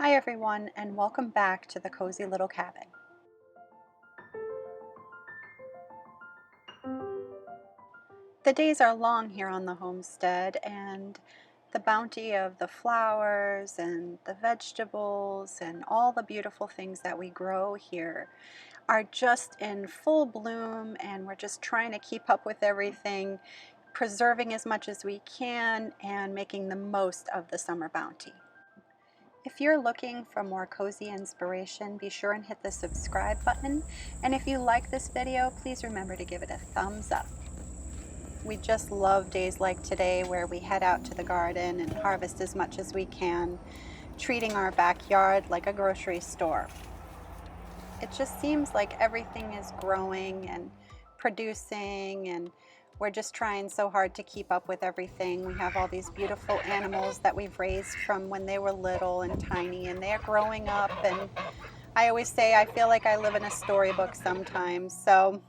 Hi everyone, and welcome back to the Cozy Little Cabin. The days are long here on the homestead, and the bounty of the flowers and the vegetables and all the beautiful things that we grow here are just in full bloom, and we're just trying to keep up with everything, preserving as much as we can and making the most of the summer bounty. If you're looking for more cozy inspiration, be sure and hit the subscribe button. And if you like this video, please remember to give it a thumbs up. We just love days like today where we head out to the garden and harvest as much as we can, treating our backyard like a grocery store. It just seems like everything is growing and producing, and we're just trying so hard to keep up with everything. We have all these beautiful animals that we've raised from when they were little and tiny, and they're growing up, and I always say I feel like I live in a storybook sometimes. So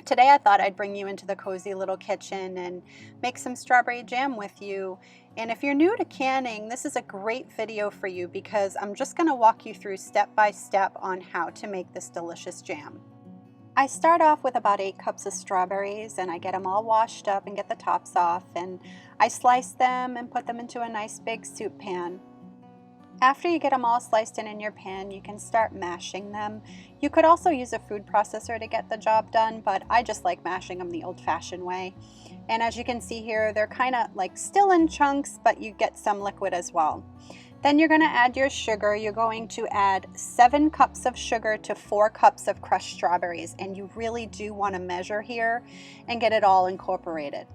today I thought I'd bring you into the cozy little kitchen and make some strawberry jam with you. And if you're new to canning, this is a great video for you because I'm just going to walk you through step by step on how to make this delicious jam. I start off with about 8 cups of strawberries, and I get them all washed up and get the tops off, and I slice them and put them into a nice big soup pan. After you get them all sliced in your pan, you can start mashing them. You could also use a food processor to get the job done, but I just like mashing them the old-fashioned way. And as you can see here, they're kind of like still in chunks, but you get some liquid as well. Then you're going to add your sugar. You're going to add 7 cups of sugar to 4 cups of crushed strawberries, and you really do want to measure here and get it all incorporated.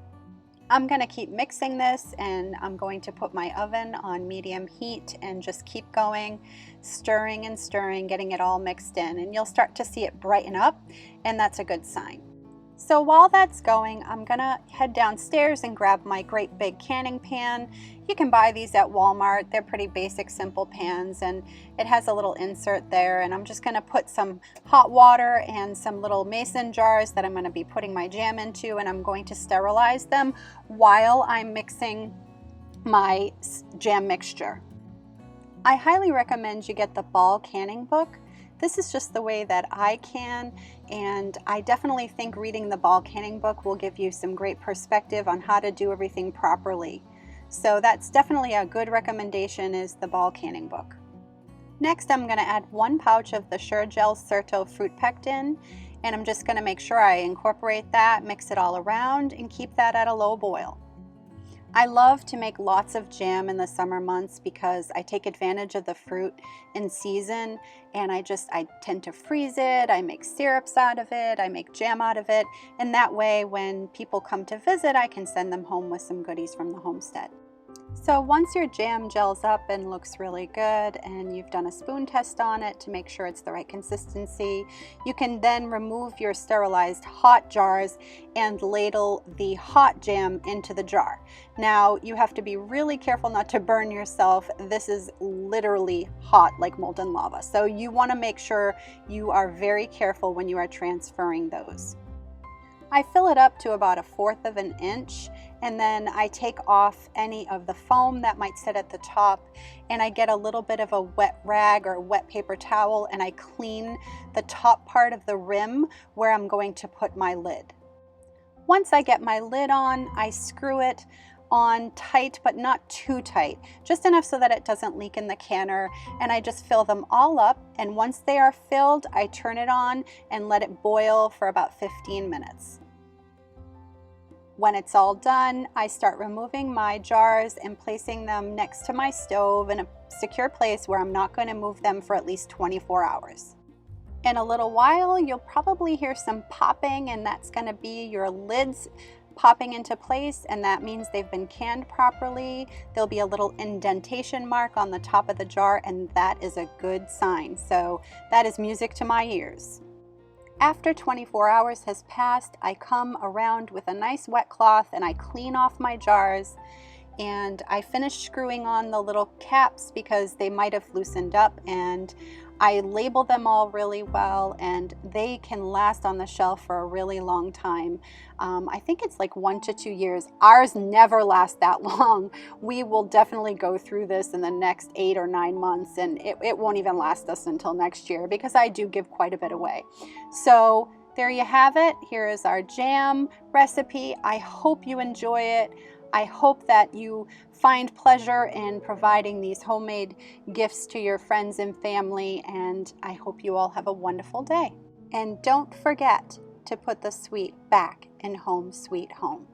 I'm going to keep mixing this, and I'm going to put my oven on medium heat and just keep going, stirring and stirring, getting it all mixed in, and you'll start to see it brighten up, and that's a good sign. So while that's going, I'm gonna head downstairs and grab my great big canning pan. You can buy these at Walmart. They're pretty basic, simple pans, and it has a little insert there. And I'm just gonna put some hot water and some little mason jars that I'm gonna be putting my jam into, and I'm going to sterilize them while I'm mixing my jam mixture. I highly recommend you get the Ball canning book. This is just the way that I can, and I definitely think reading the Ball canning book will give you some great perspective on how to do everything properly. So that's definitely a good recommendation, is the Ball canning book. Next, I'm going to add 1 pouch of the Sure-Gel Certo fruit pectin, and I'm just going to make sure I incorporate that, mix it all around, and keep that at a low boil. I love to make lots of jam in the summer months because I take advantage of the fruit in season, and I tend to freeze it, I make syrups out of it, I make jam out of it, and that way when people come to visit, I can send them home with some goodies from the homestead. So once your jam gels up and looks really good, and you've done a spoon test on it to make sure it's the right consistency, you can then remove your sterilized hot jars and ladle the hot jam into the jar. Now you have to be really careful not to burn yourself. This is literally hot like molten lava, so you want to make sure you are very careful when you are transferring those. I fill it up to about 1/4 of an inch, and then I take off any of the foam that might sit at the top, and I get a little bit of a wet rag or wet paper towel, and I clean the top part of the rim where I'm going to put my lid. Once I get my lid on, I screw it on tight, but not too tight, just enough so that it doesn't leak in the canner, and I just fill them all up, and once they are filled, I turn it on and let it boil for about 15 minutes. When it's all done, I start removing my jars and placing them next to my stove in a secure place where I'm not going to move them for at least 24 hours. In a little while, you'll probably hear some popping, and that's going to be your lids popping into place, and that means they've been canned properly. There'll be a little indentation mark on the top of the jar, and that is a good sign. So that is music to my ears. After 24 hours has passed, I come around with a nice wet cloth and I clean off my jars, and I finished screwing on the little caps because they might have loosened up, and I label them all really well, and they can last on the shelf for a really long time. I think it's like 1 to 2 years. Ours never lasts that long. We will definitely go through this in the next 8 or 9 months, and it won't even last us until next year because I do give quite a bit away. So there you have it. Here is our jam recipe. I hope you enjoy it. I hope that you find pleasure in providing these homemade gifts to your friends and family, and I hope you all have a wonderful day. And don't forget to put the sweet back in Home Sweet Home.